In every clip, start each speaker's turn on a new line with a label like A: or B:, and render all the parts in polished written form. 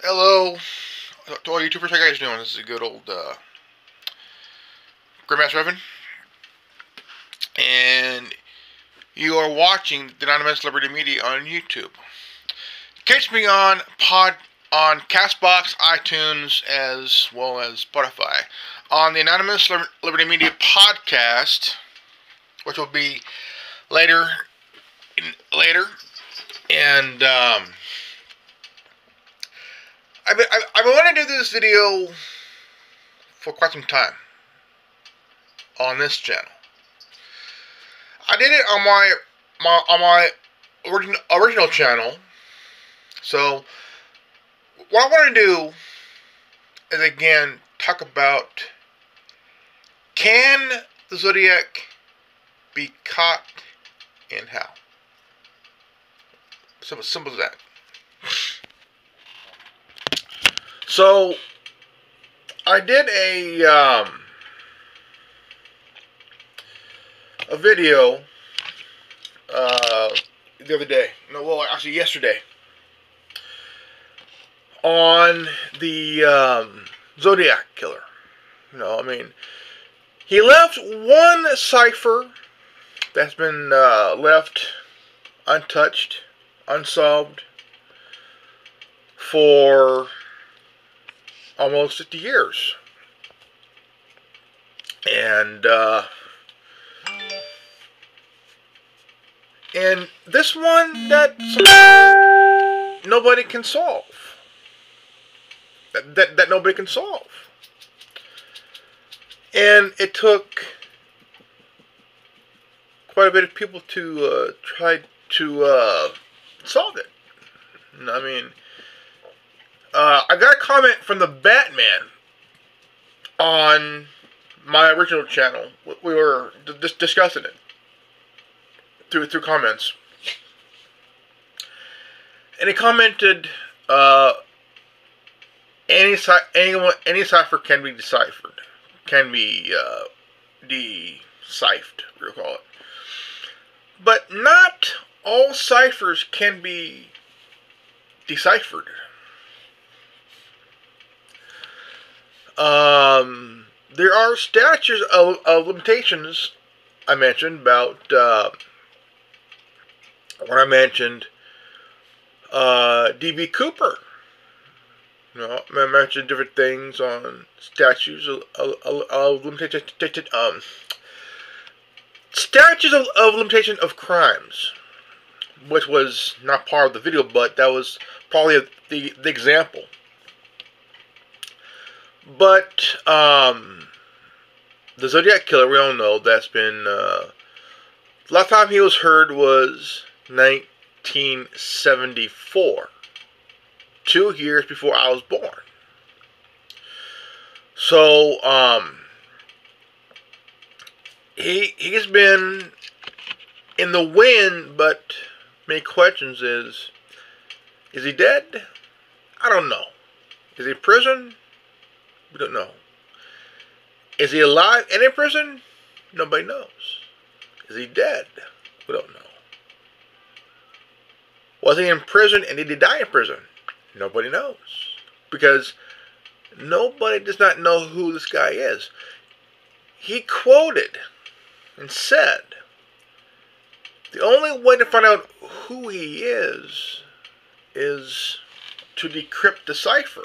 A: Hello to all YouTubers. How you guys doing? This is a good old Grandmaster Evan, and you are watching the Anonymous Liberty Media on YouTube. Catch me on Castbox, iTunes, as well as Spotify. On the Anonymous Liberty Media podcast, which will be later, and I've been wanting to do this video for quite some time on this channel. I did it on my original channel. So what I want to do is again talk about, can the Zodiac be caught and how? Simple as that. So I did a video the other day. No, well, actually yesterday, on the Zodiac Killer. He left one cipher that's been left untouched, unsolved for almost 50 years. And this one that nobody can solve. That nobody can solve. And it took quite a bit of people to try to solve it. I got a comment from the Batman on my original channel. We were discussing it through comments, and he commented, any cipher can be deciphered, can be deciphered, we'll call it. But not all ciphers can be deciphered. There are statutes of limitations. I mentioned about when I mentioned D.B. Cooper. I mentioned different things on statutes of limitation. Statutes of limitation of crimes, which was not part of the video, but that was probably the example. But the Zodiac Killer, we all know, that's been the last time he was heard was 1974, 2 years before I was born. So he's been in the wind, but many questions is he dead? I don't know. Is he in prison? We don't know. Is he alive and in prison? Nobody knows. Is he dead? We don't know. Was he in prison and did he die in prison? Nobody knows. Because nobody does not know who this guy is. He quoted and said, the only way to find out who he is to decrypt the cipher.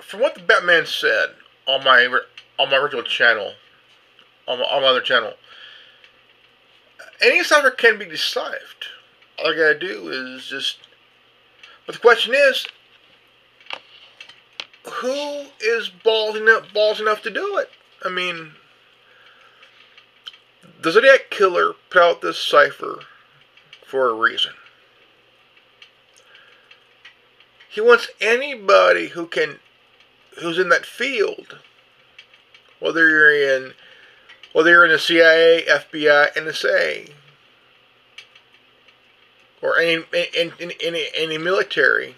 A: From what the Batman said on my original channel, on my other channel, any cipher can be deciphered. All I gotta do is just. But the question is, who is balls enough to do it? The Zodiac Killer put out this cipher for a reason. He wants anybody who's in that field, whether you're in the CIA, FBI, NSA, or any military,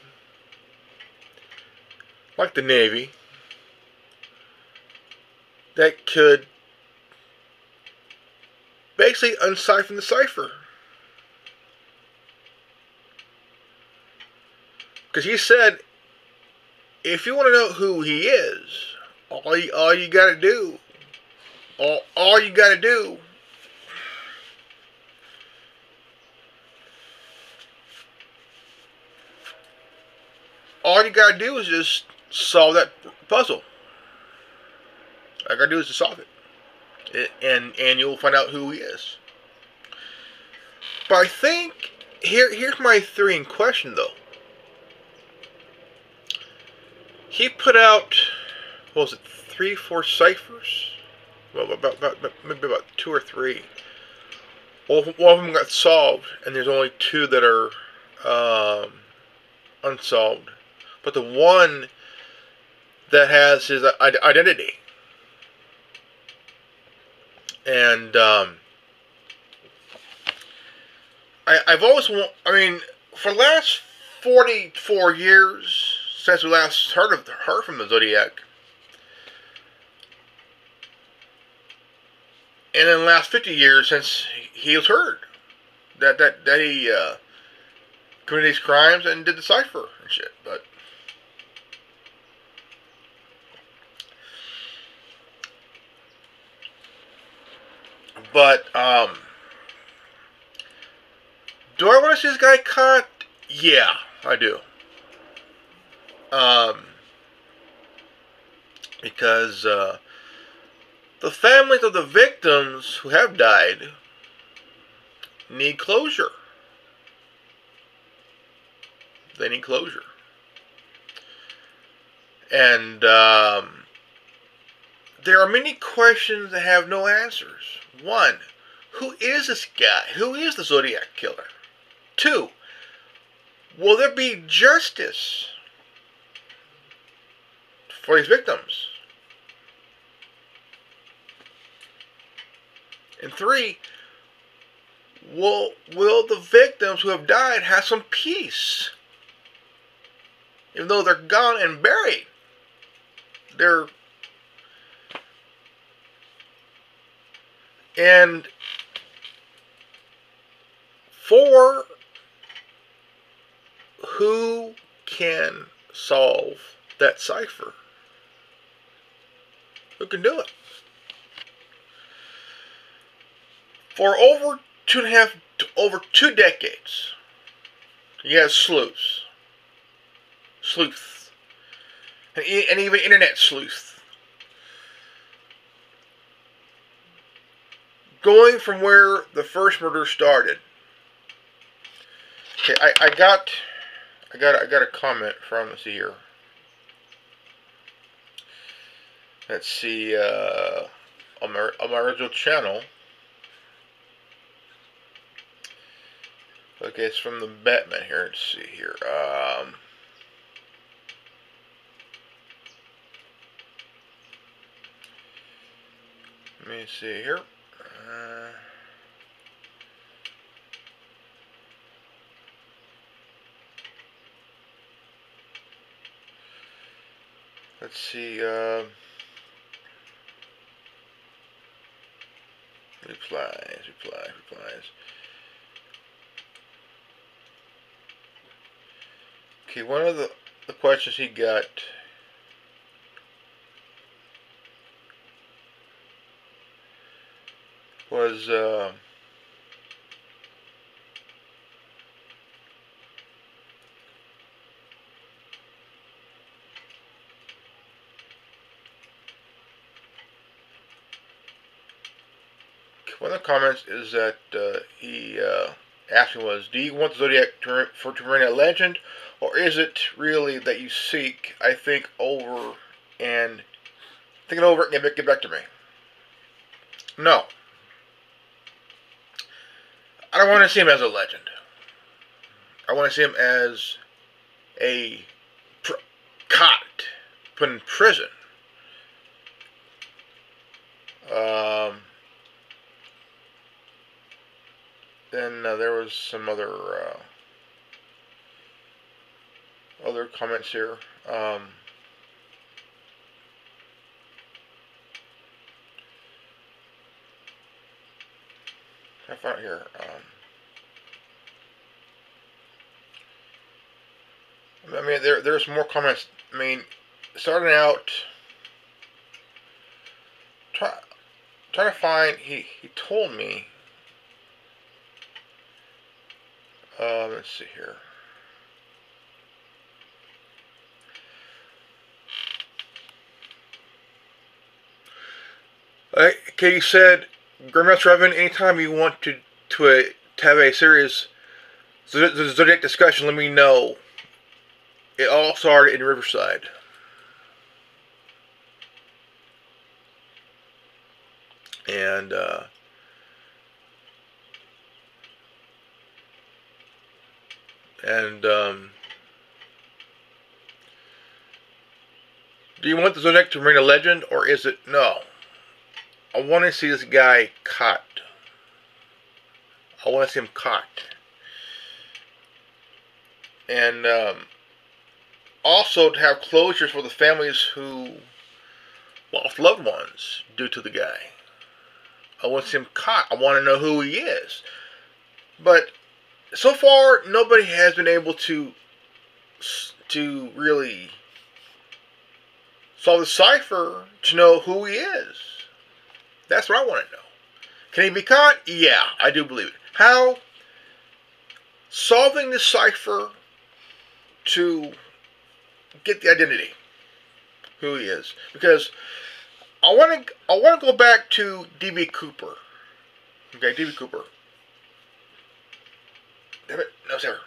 A: like the Navy, that could basically unsiphon the cipher. Because he said, if you want to know who he is, all you got to do, all you got to do, is just solve that puzzle. All you got to do is to solve it, and you'll find out who he is. But I think here's my theory in question, though. He put out, what was it, 3-4 ciphers? Well, maybe about 2 or 3. One of them got solved, and there's only 2 that are unsolved. But the one that has his identity, and I've always, for the last 44 years since we last heard from the Zodiac, and in the last 50 years since he was heard that he committed these crimes and did the cipher and shit, but do I want to see this guy caught? Yeah, I do. Because the families of the victims who have died need closure. They need closure. And there are many questions that have no answers. 1, who is this guy? Who is the Zodiac Killer? 2, will there be justice for these victims? And 3, will the victims who have died have some peace? Even though they're gone and buried, and 4, who can solve that cipher? Who can do it? For over 2 decades, you have sleuths, and even internet sleuths, going from where the first murder started. Okay, I got a comment from, let's see here. Let's see, on my original channel. Okay, it's from the Batman here. Let's see here. Let me see here. Let's see. Replies. Okay, one of the questions he got was one of the comments is that he asked me was, do you want the Zodiac to remain a legend, or is it really that you seek, I think over and get back to me? No. I don't want to see him as a legend. I want to see him as a caught, put in prison. Then there was some other comments here. I find it here. I mean, there's more comments. I mean, starting out, trying to find. He told me. Let's see here. Okay, he said, Grandmaster Evan, anytime you want to have a serious Zodiac discussion, let me know. It all started in Riverside. And, do you want the Zodiac to remain a legend, or is it no? I want to see this guy caught. I want to see him caught. And also to have closures for the families who lost loved ones due to the guy. I want to see him caught. I want to know who he is. But so far, nobody has been able to really solve the cipher to know who he is. That's what I want to know. Can he be caught? Yeah, I do believe it. How? Solving the cipher to get the identity, who he is, because I want to go back to D.B. Cooper. Okay, D.B. Cooper. Damn it, no sir.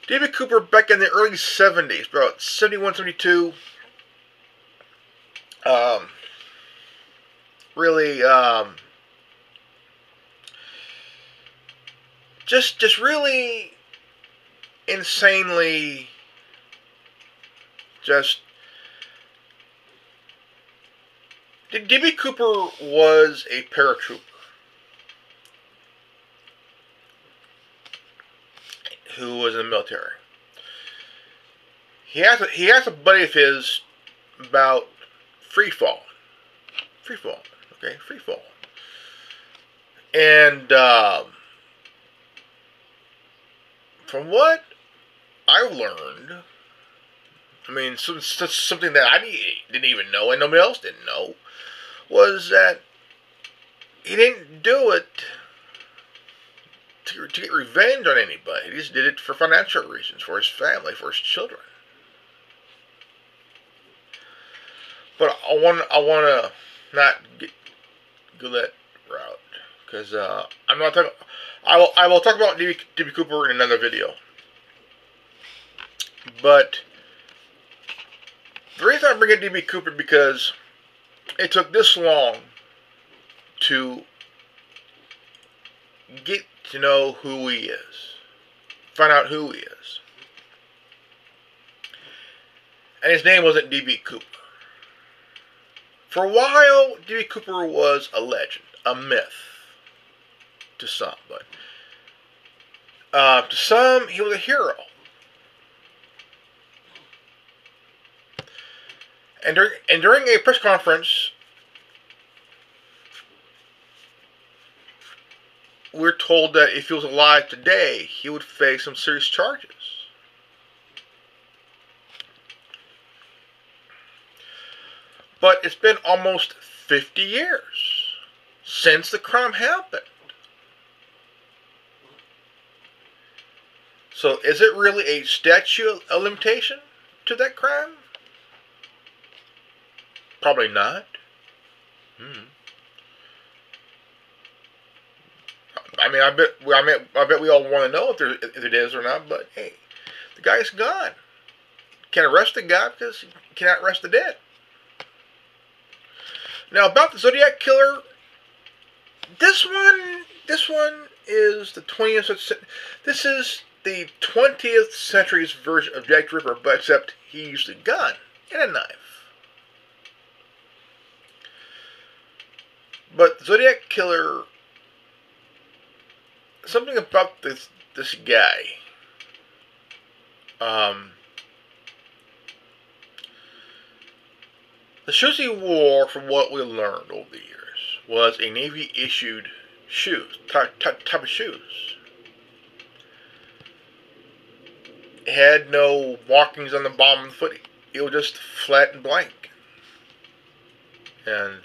A: D.B. Cooper back in the early 70s, about 71, 72. Really, just really insanely, D.B. Cooper was a paratrooper who was in the military. He has a buddy of his about free fall. Okay, free fall. And from what I've learned, I mean, something that I didn't even know and nobody else didn't know, was that he didn't do it to get revenge on anybody. He just did it for financial reasons, for his family, for his children. But I want to not go that route, because I'm not talking. I will talk about D.B. Cooper in another video. But the reason I bring in D.B. Cooper because it took this long to get to know who he is, find out who he is, and his name wasn't D.B. Cooper. For a while, D.B. Cooper was a legend, a myth to some, but to some, he was a hero. And during a press conference, we're told that if he was alive today, he would face some serious charges. But it's been almost 50 years since the crime happened. So is it really a statute of limitation to that crime? Probably not. I mean, I bet we all want to know if it is or not. But hey, the guy's gone. Can't arrest the guy because you cannot arrest the dead. Now about the Zodiac Killer, this one is the 20th. This is the 20th century's version of Jack the Ripper, but except he used a gun and a knife. But Zodiac Killer, something about this guy. The Susie War, from what we learned over the years, was a Navy-issued shoes, type of shoes. It had no markings on the bottom of the foot. It was just flat and blank. And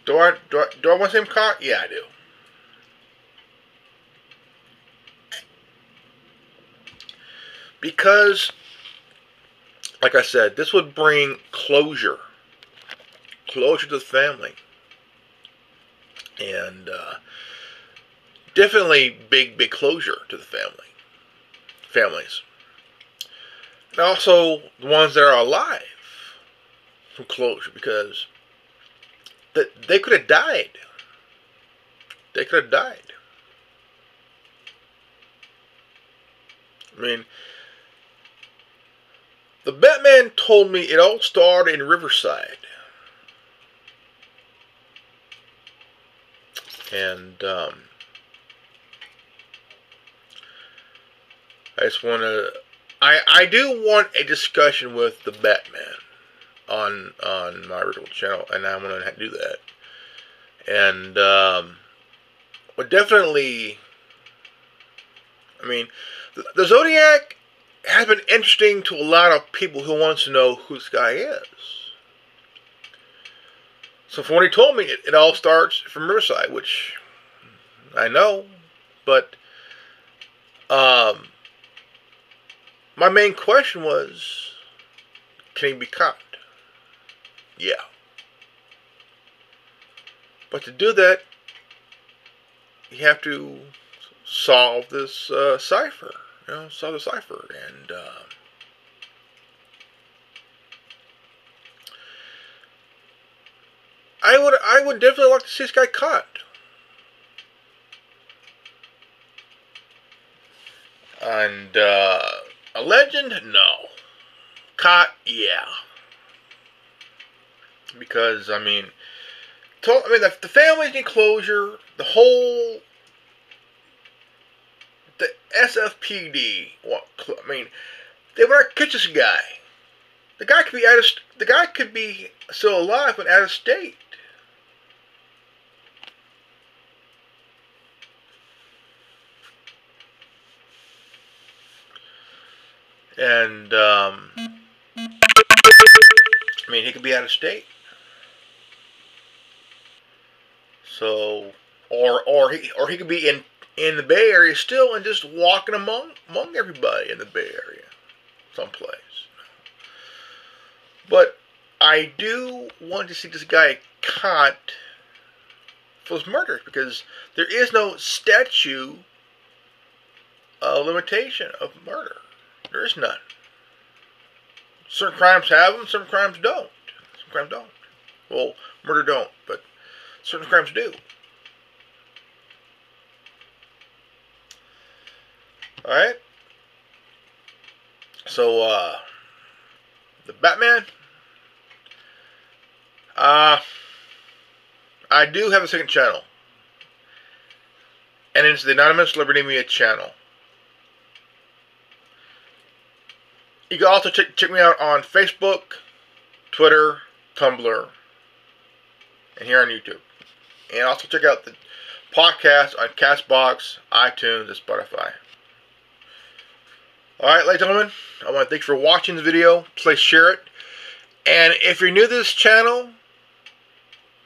A: do I want him caught? Yeah, I do. Because, like I said, this would bring closure to the family. And definitely big closure to the families. And also the ones that are alive, some closure, because they could have died. They could have died. I mean, the Batman told me it all started in Riverside. And I just want to... I do want a discussion with the Batman on my original channel, and I'm going to do that. And well, definitely, I mean, the Zodiac has been interesting to a lot of people who wants to know who this guy is. So from what he told me, it all starts from Riverside, which I know, but my main question was, can he be caught? Yeah. But to do that, you have to solve this cipher. You know, solve the cipher. And I would definitely like to see this guy caught. And a legend? No. Caught? Yeah. Because, I mean, the family's in closure. The SFPD. Well, I mean, they want to catch this guy. The guy could be still alive but out of state. And I mean, he could be out of state. So, or he could be in the Bay Area still and just walking among everybody in the Bay Area, someplace. But I do want to see this guy caught for his murders, because there is no statute of limitation of murder. There is none. Certain crimes have them, certain crimes don't. Some crimes don't. Well, murder don't, but certain crimes do. Alright? So, the Batman. I do have a second channel. And it's the Anonymous Liberty Media channel. You can also check me out on Facebook, Twitter, Tumblr, and here on YouTube. And also check out the podcast on Castbox, iTunes, and Spotify. Alright, ladies and gentlemen, I want to thank you for watching the video. Please share it. And if you're new to this channel,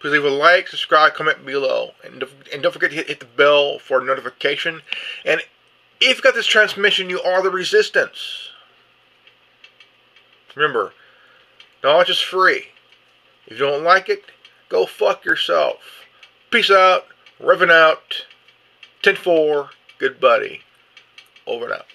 A: please leave a like, subscribe, comment below. And don't forget to hit the bell for notification. And if you got this transmission, you are the resistance. Remember, knowledge is free. If you don't like it, go fuck yourself. Peace out. Revving out. 10-4. Good buddy. Over and out.